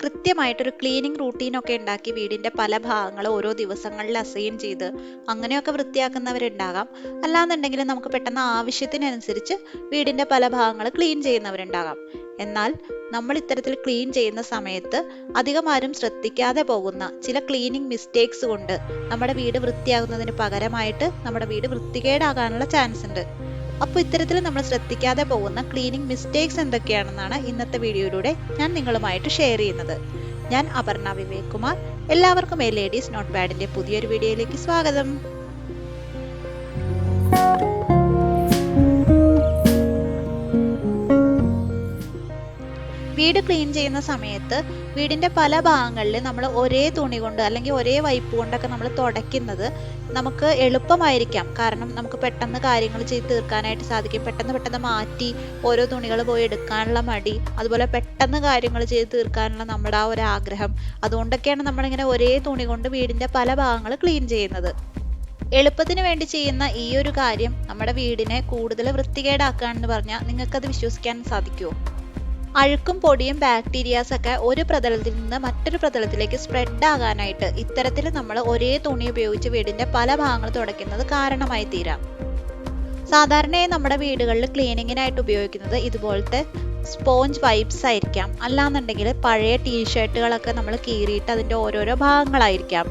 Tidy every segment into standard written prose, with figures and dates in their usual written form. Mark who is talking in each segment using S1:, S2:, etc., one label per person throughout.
S1: കൃത്യമായിട്ടൊരു ക്ലീനിങ് റൂട്ടീനൊക്കെ ഉണ്ടാക്കി വീടിൻ്റെ പല ഭാഗങ്ങൾ ഓരോ ദിവസങ്ങളിൽ അസൈൻ ചെയ്ത് അങ്ങനെയൊക്കെ വൃത്തിയാക്കുന്നവരുണ്ടാകാം. അല്ലാന്നുണ്ടെങ്കിൽ നമുക്ക് പെട്ടെന്ന് ആവശ്യത്തിനനുസരിച്ച് വീടിൻ്റെ പല ഭാഗങ്ങൾ ക്ലീൻ ചെയ്യുന്നവരുണ്ടാകാം. എന്നാൽ നമ്മൾ ഇത്തരത്തിൽ ക്ലീൻ ചെയ്യുന്ന സമയത്ത് അധികം ആരും ശ്രദ്ധിക്കാതെ പോകുന്ന ചില ക്ലീനിങ് മിസ്റ്റേക്സ് കൊണ്ട് നമ്മുടെ വീട് വൃത്തിയാകുന്നതിന് പകരമായിട്ട് നമ്മുടെ വീട് വൃത്തികേടാകാനുള്ള ചാൻസ് ഉണ്ട്. അപ്പോൾ ഇത്തരത്തിൽ നമ്മൾ ശ്രദ്ധിക്കാതെ പോകുന്ന ക്ലീനിങ് മിസ്റ്റേക്സ് എന്തൊക്കെയാണെന്നാണ് ഇന്നത്തെ വീഡിയോയിലൂടെ ഞാൻ നിങ്ങളുമായിട്ട് ഷെയർ ചെയ്യുന്നത്. ഞാൻ അപർണ വിവേക് കുമാർ. എല്ലാവർക്കും എ ലേഡീസ് നോട്ട് ബാഡിന്റെ പുതിയൊരു വീഡിയോയിലേക്ക് സ്വാഗതം. വീട് ക്ലീൻ ചെയ്യുന്ന സമയത്ത് വീടിൻ്റെ പല ഭാഗങ്ങളിൽ നമ്മൾ ഒരേ തുണി കൊണ്ട് അല്ലെങ്കിൽ ഒരേ വൈപ്പ് കൊണ്ടൊക്കെ നമ്മൾ തുടയ്ക്കുന്നത് നമുക്ക് എളുപ്പമായിരിക്കാം. കാരണം നമുക്ക് പെട്ടെന്ന് കാര്യങ്ങൾ ചെയ്ത് തീർക്കാനായിട്ട് സാധിക്കും. പെട്ടെന്ന് മാറ്റി ഓരോ തുണികൾ പോയി എടുക്കാനുള്ള മടി, അതുപോലെ പെട്ടെന്ന് കാര്യങ്ങൾ ചെയ്ത് തീർക്കാനുള്ള നമ്മുടെ ആ ഒരു ആഗ്രഹം, അതുകൊണ്ടൊക്കെയാണ് നമ്മളിങ്ങനെ ഒരേ തുണി കൊണ്ട് വീടിൻ്റെ പല ഭാഗങ്ങൾ ക്ലീൻ ചെയ്യുന്നത്. എളുപ്പത്തിന് വേണ്ടി ചെയ്യുന്ന ഈ ഒരു കാര്യം നമ്മുടെ വീടിനെ കൂടുതൽ വൃത്തികേടാക്കുകയാണെന്ന് പറഞ്ഞാൽ നിങ്ങൾക്കത് വിശ്വസിക്കാൻ സാധിക്കുമോ? അഴുക്കും പൊടിയും ബാക്ടീരിയാസൊക്കെ ഒരു പ്രതലത്തിൽ നിന്ന് മറ്റൊരു പ്രതലത്തിലേക്ക് സ്പ്രെഡ് ആകാനായിട്ട് ഇത്തരത്തിൽ നമ്മൾ ഒരേ തുണി ഉപയോഗിച്ച് വീടിന്റെ പല ഭാഗങ്ങൾ തുടയ്ക്കുന്നത് കാരണമായി തീരാം. സാധാരണയായി നമ്മുടെ വീടുകളിൽ ക്ലീനിങ്ങിനായിട്ട് ഉപയോഗിക്കുന്നത് ഇതുപോലത്തെ സ്പോഞ്ച് വൈപ്സ് ആയിരിക്കാം. അല്ലാന്നുണ്ടെങ്കിൽ പഴയ ടീഷർട്ടുകളൊക്കെ നമ്മൾ കീറിയിട്ട് അതിൻ്റെ ഓരോരോ ഭാഗങ്ങളായിരിക്കാം.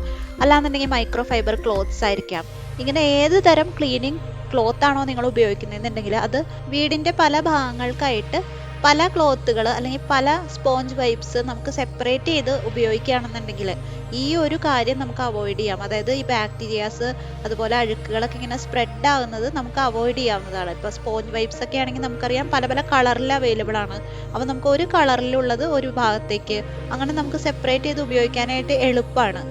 S1: അല്ലാന്നുണ്ടെങ്കിൽ മൈക്രോ ഫൈബർ ക്ലോത്ത്സ് ആയിരിക്കാം. ഇങ്ങനെ ഏത് തരം ക്ലീനിങ് ക്ലോത്ത് ആണോ നിങ്ങൾ ഉപയോഗിക്കുന്നതെന്നുണ്ടെങ്കിൽ അത് വീടിൻ്റെ പല ഭാഗങ്ങൾക്കായിട്ട് പല ക്ലോത്തുകൾ അല്ലെങ്കിൽ പല സ്പോഞ്ച് വൈപ്സ് നമുക്ക് സെപ്പറേറ്റ് ചെയ്ത് ഉപയോഗിക്കുകയാണെന്നുണ്ടെങ്കിൽ ഈ ഒരു കാര്യം നമുക്ക് അവോയ്ഡ് ചെയ്യാം. അതായത് ഈ ബാക്ടീരിയാസ് അതുപോലെ അഴുക്കുകളൊക്കെ ഇങ്ങനെ സ്പ്രെഡ് ആകുന്നത് നമുക്ക് അവോയ്ഡ് ചെയ്യാവുന്നതാണ്. ഇപ്പോൾ സ്പോഞ്ച് വൈപ്സ് ഒക്കെ ആണെങ്കിൽ നമുക്കറിയാം പല കളറിൽ അവൈലബിൾ ആണ്. അപ്പോൾ നമുക്ക് ഒരു കളറിലുള്ളത് ഒരു ഭാഗത്തേക്ക് അങ്ങനെ നമുക്ക് സെപ്പറേറ്റ് ചെയ്ത് ഉപയോഗിക്കാനായിട്ട് എളുപ്പമാണ്.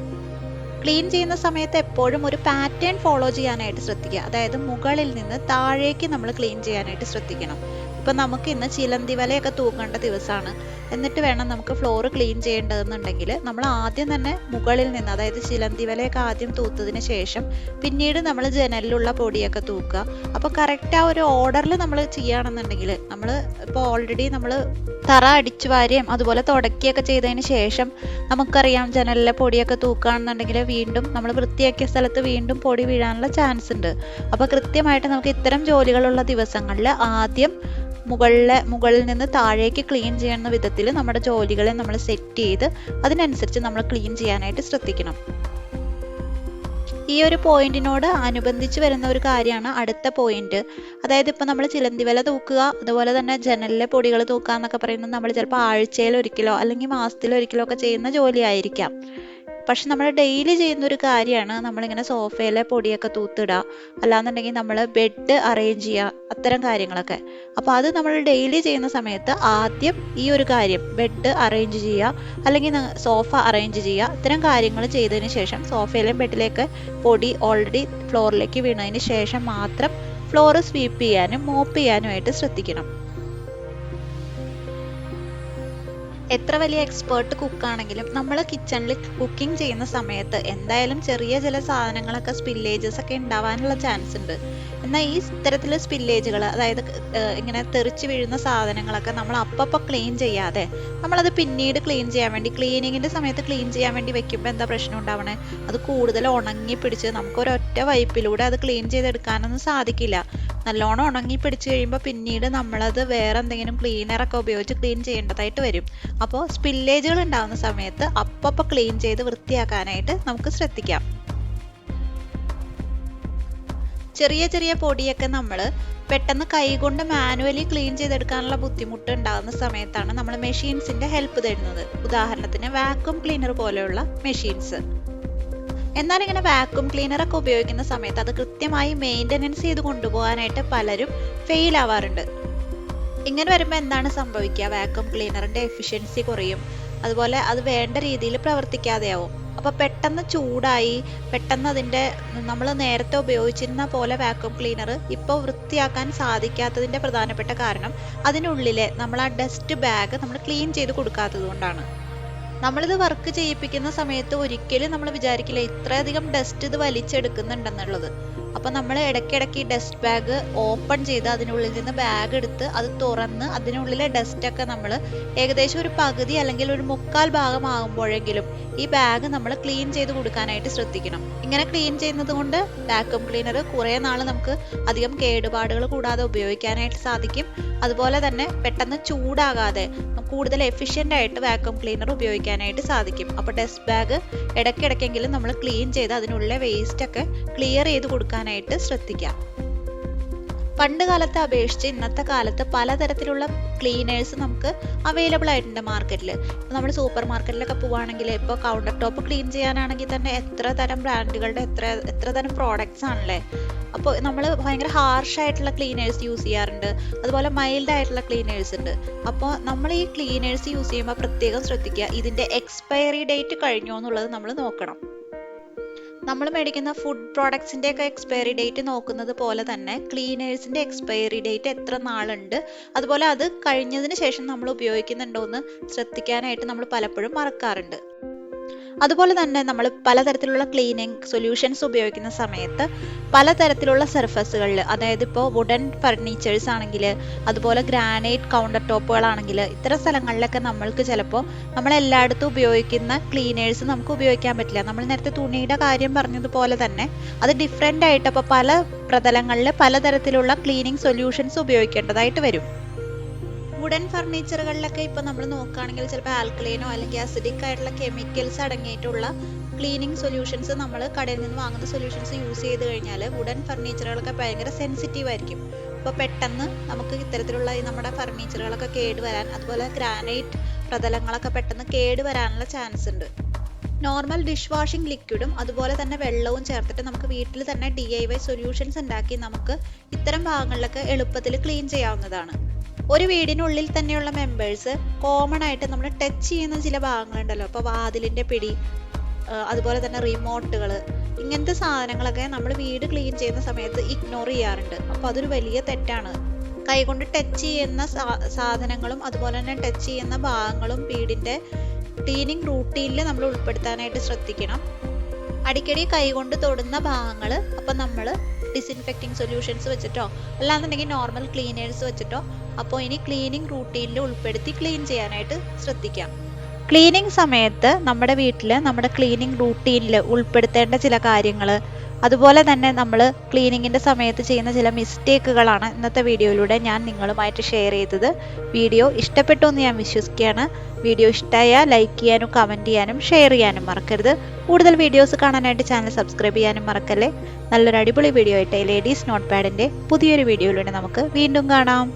S1: ക്ലീൻ ചെയ്യുന്ന സമയത്ത് എപ്പോഴും ഒരു പാറ്റേൺ ഫോളോ ചെയ്യാനായിട്ട് ശ്രദ്ധിക്കുക. അതായത് മുകളിൽ നിന്ന് താഴേക്ക് നമ്മൾ ക്ലീൻ ചെയ്യാനായിട്ട് ശ്രദ്ധിക്കണം. ഇപ്പം നമുക്ക് ഇന്ന് ചിലന്തി വലയൊക്കെ തൂക്കേണ്ട ദിവസമാണ്. എന്നിട്ട് വേണം നമുക്ക് ഫ്ലോർ ക്ലീൻ ചെയ്യേണ്ടതെന്നുണ്ടെങ്കിൽ നമ്മൾ ആദ്യം തന്നെ മുകളിൽ നിന്ന്, അതായത് ചിലന്തി വലയൊക്കെ ആദ്യം തൂത്തതിന് ശേഷം പിന്നീട് നമ്മൾ ജനലിലുള്ള പൊടിയൊക്കെ തൂക്കുക. അപ്പോൾ കറക്റ്റ് ആ ഒരു ഓർഡറിൽ നമ്മൾ ചെയ്യുകയാണെന്നുണ്ടെങ്കിൽ നമ്മൾ ഇപ്പോൾ ഓൾറെഡി നമ്മൾ തറ അടിച്ചു വാരുകയും അതുപോലെ തുടക്കുകയൊക്കെ ചെയ്തതിന് ശേഷം നമുക്കറിയാം ജനലിലെ പൊടിയൊക്കെ തൂക്കുകയാണെന്നുണ്ടെങ്കിൽ വീണ്ടും നമ്മൾ വൃത്തിയാക്കിയ സ്ഥലത്ത് വീണ്ടും പൊടി വീഴാനുള്ള ചാൻസ് ഉണ്ട്. അപ്പോൾ കൃത്യമായിട്ട് നമുക്ക് ഇത്തരം ജോലികളുള്ള ദിവസങ്ങളിൽ ആദ്യം മുകളിൽ നിന്ന് താഴേക്ക് ക്ലീൻ ചെയ്യുന്ന വിധത്തിൽ നമ്മുടെ ജോലികളെ നമ്മൾ സെറ്റ് ചെയ്ത് അതിനനുസരിച്ച് നമ്മൾ ക്ലീൻ ചെയ്യാനായിട്ട് ശ്രദ്ധിക്കണം. ഈ ഒരു പോയിന്റിനോട് അനുബന്ധിച്ച് വരുന്ന ഒരു കാര്യമാണ് അടുത്ത പോയിന്റ്. അതായത് ഇപ്പം നമ്മൾ ചിലന്തി വല തൂക്കുക അതുപോലെ തന്നെ ജനലിലെ പൊടികൾ തൂക്കുക എന്നൊക്കെ പറയുന്നത് നമ്മൾ ചിലപ്പോൾ ആഴ്ചയിൽ ഒരിക്കലോ അല്ലെങ്കിൽ മാസത്തിൽ ഒരിക്കലോ ഒക്കെ ചെയ്യുന്ന ജോലിയായിരിക്കാം. പക്ഷെ നമ്മൾ ഡെയിലി ചെയ്യുന്ന ഒരു കാര്യമാണ് നമ്മളിങ്ങനെ സോഫയിലെ പൊടിയൊക്കെ തൂത്തിടുക, അല്ലാന്നുണ്ടെങ്കിൽ നമ്മൾ ബെഡ് അറേഞ്ച് ചെയ്യുക, അത്തരം കാര്യങ്ങളൊക്കെ. അപ്പോൾ അത് നമ്മൾ ഡെയിലി ചെയ്യുന്ന സമയത്ത് ആദ്യം ഈ ഒരു കാര്യം ബെഡ് അറേഞ്ച് ചെയ്യുക അല്ലെങ്കിൽ സോഫ അറേഞ്ച് ചെയ്യുക, ഇത്തരം കാര്യങ്ങൾ ചെയ്തതിന് ശേഷം സോഫയിലെയും ബെഡിലേക്ക് പൊടി ഓൾറെഡി ഫ്ലോറിലേക്ക് വീണതിന് ശേഷം മാത്രം ഫ്ലോർ സ്വീപ്പ് ചെയ്യാനും മോപ്പ് ചെയ്യാനുമായിട്ട് ശ്രദ്ധിക്കണം. എത്ര വലിയ എക്സ്പേർട്ട് കുക്കാണെങ്കിലും നമ്മൾ കിച്ചണിൽ കുക്കിംഗ് ചെയ്യുന്ന സമയത്ത് എന്തായാലും ചെറിയ ചില സാധനങ്ങളൊക്കെ സ്പില്ലേജസ് ഒക്കെ ഉണ്ടാവാനുള്ള ചാൻസ് ഉണ്ട്. എന്നാൽ ഈ ഇത്തരത്തിലുള്ള സ്പില്ലേജുകൾ, അതായത് ഇങ്ങനെ തെറിച്ച് വീഴുന്ന സാധനങ്ങളൊക്കെ നമ്മൾ അപ്പം ക്ലീൻ ചെയ്യാതെ നമ്മളത് പിന്നീട് ക്ലീൻ ചെയ്യാൻ വേണ്ടി ക്ലീനിങ്ങിൻ്റെ സമയത്ത് ക്ലീൻ ചെയ്യാൻ വേണ്ടി വെക്കുമ്പോൾ എന്താ പ്രശ്നം ഉണ്ടാവണേ, അത് കൂടുതൽ ഉണങ്ങി പിടിച്ച് നമുക്കൊരൊറ്റ വൈപ്പിലൂടെ അത് ക്ലീൻ ചെയ്തെടുക്കാനൊന്നും സാധിക്കില്ല. നല്ലോണം ഉണങ്ങി പിടിച്ച് കഴിയുമ്പോൾ പിന്നീട് നമ്മളത് വേറെ എന്തെങ്കിലും ക്ലീനറൊക്കെ ഉപയോഗിച്ച് ക്ലീൻ ചെയ്യേണ്ടതായിട്ട് വരും. അപ്പോൾ സ്പില്ലേജുകൾ ഉണ്ടാകുന്ന സമയത്ത് അപ്പം ക്ലീൻ ചെയ്ത് വൃത്തിയാക്കാനായിട്ട് നമുക്ക് ശ്രദ്ധിക്കാം. ചെറിയ പൊടിയൊക്കെ നമ്മൾ പെട്ടെന്ന് കൈകൊണ്ട് മാനുവലി ക്ലീൻ ചെയ്തെടുക്കാനുള്ള ബുദ്ധിമുട്ട് ഉണ്ടാകുന്ന സമയത്താണ് നമ്മൾ മെഷീൻസിന്റെ ഹെൽപ്പ് തരുന്നത്. ഉദാഹരണത്തിന് വാക്യൂം ക്ലീനർ പോലെയുള്ള മെഷീൻസ്. എന്നാൽ ഇങ്ങനെ വാക്യൂം ക്ലീനർ ഒക്കെ ഉപയോഗിക്കുന്ന സമയത്ത് അത് കൃത്യമായി മെയിൻ്റനൻസ് ചെയ്ത് കൊണ്ടുപോകാനായിട്ട് പലരും ഫെയിൽ ആവാറുണ്ട്. ഇങ്ങനെ വരുമ്പോൾ എന്താണ് സംഭവിക്കുക, വാക്യൂം ക്ലീനറിന്റെ എഫിഷ്യൻസി കുറയും, അതുപോലെ അത് വേണ്ട രീതിയിൽ പ്രവർത്തിക്കാതെയാവും. അപ്പോൾ പെട്ടെന്ന് ചൂടായി പെട്ടെന്ന് അതിൻ്റെ നമ്മൾ നേരത്തെ ഉപയോഗിച്ചിരുന്ന പോലെ വാക്യൂം ക്ലീനർ ഇപ്പോൾ വൃത്തിയാക്കാൻ സാധിക്കാത്തതിൻ്റെ പ്രധാനപ്പെട്ട കാരണം അതിനുള്ളിലെ നമ്മൾ ആ ഡസ്റ്റ് ബാഗ് നമ്മൾ ക്ലീൻ ചെയ്ത് കൊടുക്കാത്തത് കൊണ്ടാണ്. നമ്മളിത് വർക്ക് ചെയ്യിപ്പിക്കുന്ന സമയത്ത് ഒരിക്കലും നമ്മൾ വിചാരിക്കില്ല ഇത്രയധികം ഡസ്റ്റ് ഇത് വലിച്ചെടുക്കുന്നുണ്ടെന്നുള്ളത്. അപ്പോൾ നമ്മൾ ഇടയ്ക്കിടയ്ക്ക് ഈ ഡസ്റ്റ് ബാഗ് ഓപ്പൺ ചെയ്ത് അതിനുള്ളിൽ നിന്ന് ബാഗ് എടുത്ത് അത് തുറന്ന് അതിനുള്ളിലെ ഡസ്റ്റൊക്കെ നമ്മൾ ഏകദേശം ഒരു പകുതി അല്ലെങ്കിൽ ഒരു 1/4 ഭാഗം ആകുമ്പോഴെങ്കിലും ഈ ബാഗ് നമ്മൾ ക്ലീൻ ചെയ്ത് കൊടുക്കാനായിട്ട് ശ്രദ്ധിക്കണം. ഇങ്ങനെ ക്ലീൻ ചെയ്യുന്നത് കൊണ്ട് വാക്യൂം ക്ലീനർ കുറേ നാൾ നമുക്ക് അധികം കേടുപാടുകൾ കൂടാതെ ഉപയോഗിക്കാനായിട്ട് സാധിക്കും. അതുപോലെ തന്നെ പെട്ടെന്ന് ചൂടാകാതെ കൂടുതൽ എഫിഷ്യൻ്റ് ആയിട്ട് വാക്യൂം ക്ലീനർ ഉപയോഗിക്കാനായിട്ട് സാധിക്കും. അപ്പോൾ ഡസ്റ്റ് ബാഗ് ഇടയ്ക്കിടയ്ക്കെങ്കിലും നമ്മൾ ക്ലീൻ ചെയ്ത് അതിനുള്ള വേസ്റ്റ് ഒക്കെ ക്ലിയർ ചെയ്ത് കൊടുക്കാനായിട്ട് ശ്രദ്ധിക്കാം. പണ്ട് കാലത്തെ അപേക്ഷിച്ച് ഇന്നത്തെ കാലത്ത് പലതരത്തിലുള്ള ക്ലീനേഴ്സ് നമുക്ക് അവൈലബിൾ ആയിട്ടുണ്ട് മാർക്കറ്റിൽ. നമ്മൾ സൂപ്പർ മാർക്കറ്റിലൊക്കെ പോവുകയാണെങ്കിൽ ഇപ്പോൾ കൗണ്ടർ ടോപ്പ് ക്ലീൻ ചെയ്യാനാണെങ്കിൽ തന്നെ എത്ര തരം ബ്രാൻഡുകളുടെ എത്ര തരം പ്രോഡക്റ്റ്സ് ആണല്ലേ. അപ്പോൾ നമ്മൾ ഭയങ്കര ഹാർഷ് ആയിട്ടുള്ള ക്ലീനേഴ്സ് യൂസ് ചെയ്യാറുണ്ട്, അതുപോലെ മൈൽഡ് ആയിട്ടുള്ള ക്ലീനേഴ്സ് ഉണ്ട്. അപ്പോൾ നമ്മൾ ഈ ക്ലീനേഴ്സ് യൂസ് ചെയ്യുമ്പോൾ പ്രത്യേകം ശ്രദ്ധിക്കുക, ഇതിൻ്റെ എക്സ്പയറി ഡേറ്റ് കഴിഞ്ഞോ എന്നുള്ളത് നമ്മൾ നോക്കണം. നമ്മൾ മേടിക്കുന്ന ഫുഡ് പ്രോഡക്ട്സിൻ്റെയൊക്കെ എക്സ്പയറി ഡേറ്റ് നോക്കുന്നത് പോലെ തന്നെ ക്ലീനേഴ്സിൻ്റെ എക്സ്പയറി ഡേറ്റ് എത്ര നാളുണ്ട്, അതുപോലെ അത് കഴിഞ്ഞതിന് ശേഷം നമ്മൾ ഉപയോഗിക്കുന്നുണ്ടോ എന്ന് ശ്രദ്ധിക്കാനായിട്ട് നമ്മൾ പലപ്പോഴും മറക്കാറുണ്ട്. അതുപോലെ തന്നെ നമ്മൾ പലതരത്തിലുള്ള ക്ലീനിങ് സൊല്യൂഷൻസ് ഉപയോഗിക്കുന്ന സമയത്ത് പലതരത്തിലുള്ള സർഫസുകളിൽ, അതായത് ഇപ്പോൾ വുഡൻ ഫർണിച്ചേഴ്സ് ആണെങ്കിൽ, അതുപോലെ ഗ്രാനൈറ്റ് കൗണ്ടർ ടോപ്പുകളാണെങ്കിൽ, ഇത്തരം സ്ഥലങ്ങളിലൊക്കെ നമ്മൾക്ക് ചിലപ്പോൾ നമ്മളെല്ലായിടത്തും ഉപയോഗിക്കുന്ന ക്ലീനേഴ്സ് നമുക്ക് ഉപയോഗിക്കാൻ പറ്റില്ല. നമ്മൾ നേരത്തെ തുണിയുടെ കാര്യം പറഞ്ഞതുപോലെ തന്നെ അത് ഡിഫറെൻ്റ് ആയിട്ട് അപ്പോൾ പല പ്രതലങ്ങളിൽ പലതരത്തിലുള്ള ക്ലീനിങ് സൊല്യൂഷൻസ് ഉപയോഗിക്കേണ്ടതായിട്ട് വരും. വുഡൻ ഫർണിച്ചറുകളിലൊക്കെ ഇപ്പോൾ നമ്മൾ നോക്കുകയാണെങ്കിൽ ചിലപ്പോൾ ആൽക്കലൈനോ അല്ലെങ്കിൽ അസിഡിക് ആയിട്ടുള്ള കെമിക്കൽസ് അടങ്ങിയിട്ടുള്ള ക്ലീനിങ് സൊല്യൂഷൻസ് നമ്മൾ കടയിൽ നിന്ന് വാങ്ങുന്ന സൊല്യൂഷൻസ് യൂസ് ചെയ്ത് കഴിഞ്ഞാൽ വുഡൻ ഫർണിച്ചറുകളൊക്കെ ഭയങ്കര സെൻസിറ്റീവ് ആയിരിക്കും. അപ്പോൾ പെട്ടെന്ന് നമുക്ക് ഇത്തരത്തിലുള്ള നമ്മുടെ ഫർണിച്ചറുകളൊക്കെ കേടുവരാൻ, അതുപോലെ ഗ്രാനൈറ്റ് പ്രതലങ്ങളൊക്കെ പെട്ടെന്ന് കേടുവരാനുള്ള ചാൻസ് ഉണ്ട്. നോർമൽ ഡിഷ് വാഷിംഗ് ലിക്വിഡും അതുപോലെ തന്നെ വെള്ളവും ചേർത്തിട്ട് നമുക്ക് വീട്ടിൽ തന്നെ DIY സൊല്യൂഷൻസ് ഉണ്ടാക്കി നമുക്ക് ഇത്തരം ഭാഗങ്ങളിലൊക്കെ എളുപ്പത്തിൽ ക്ലീൻ ചെയ്യാവുന്നതാണ്. ഒരു വീടിനുള്ളിൽ തന്നെയുള്ള മെമ്പേഴ്സ് കോമൺ ആയിട്ട് നമ്മൾ ടച്ച് ചെയ്യുന്ന ചില ഭാഗങ്ങളുണ്ടല്ലോ, അപ്പോൾ വാതിലിൻ്റെ പിടി, അതുപോലെ തന്നെ റിമോട്ടുകൾ, ഇങ്ങനത്തെ സാധനങ്ങളൊക്കെ നമ്മൾ വീട് ക്ലീൻ ചെയ്യുന്ന സമയത്ത് ഇഗ്നോർ ചെയ്യാറുണ്ട്. അപ്പോൾ അതൊരു വലിയ തെറ്റാണ്. കൈകൊണ്ട് ടച്ച് ചെയ്യുന്ന സാധനങ്ങളും അതുപോലെ തന്നെ ടച്ച് ചെയ്യുന്ന ഭാഗങ്ങളും വീടിൻ്റെ ക്ലീനിങ് റൂട്ടീനിൽ നമ്മൾ ഉൾപ്പെടുത്താനായിട്ട് ശ്രദ്ധിക്കണം. അടിക്കടി കൈകൊണ്ട് തൊടുന്ന ഭാഗങ്ങൾ അപ്പം നമ്മൾ ഡിസിൻഫെക്റ്റിംഗ് സൊല്യൂഷൻസ് വെച്ചിട്ടോ അല്ലാന്നുണ്ടെങ്കിൽ നോർമൽ ക്ലീനേഴ്സ് വെച്ചിട്ടോ അപ്പോൾ ഇനി ക്ലീനിങ് റൂട്ടീനിൽ ഉൾപ്പെടുത്തി ക്ലീൻ ചെയ്യാനായിട്ട് ശ്രദ്ധിക്കാം. ക്ലീനിങ് സമയത്ത് നമ്മുടെ വീട്ടിൽ നമ്മുടെ ക്ലീനിങ് റൂട്ടീനിൽ ഉൾപ്പെടുത്തേണ്ട ചില കാര്യങ്ങൾ, അതുപോലെ തന്നെ നമ്മൾ ക്ലീനിങ്ങിൻ്റെ സമയത്ത് ചെയ്യുന്ന ചില മിസ്റ്റേക്കുകളാണ് ഇന്നത്തെ വീഡിയോയിലൂടെ ഞാൻ നിങ്ങളുമായിട്ട് ഷെയർ ചെയ്തത്. വീഡിയോ ഇഷ്ടപ്പെട്ടു എന്ന് ഞാൻ വിശ്വസിക്കുകയാണ്. വീഡിയോ ഇഷ്ടമായാൽ ലൈക്ക് ചെയ്യാനും കമൻറ്റ് ചെയ്യാനും ഷെയർ ചെയ്യാനും മറക്കരുത്. കൂടുതൽ വീഡിയോസ് കാണാനായിട്ട് ചാനൽ സബ്സ്ക്രൈബ് ചെയ്യാനും മറക്കല്ലേ. നല്ലൊരു അടിപൊളി വീഡിയോ ആയിട്ട് ലേഡീസ് നോട്ട് പാഡിൻ്റെ പുതിയൊരു വീഡിയോയിലൂടെ നമുക്ക് വീണ്ടും കാണാം.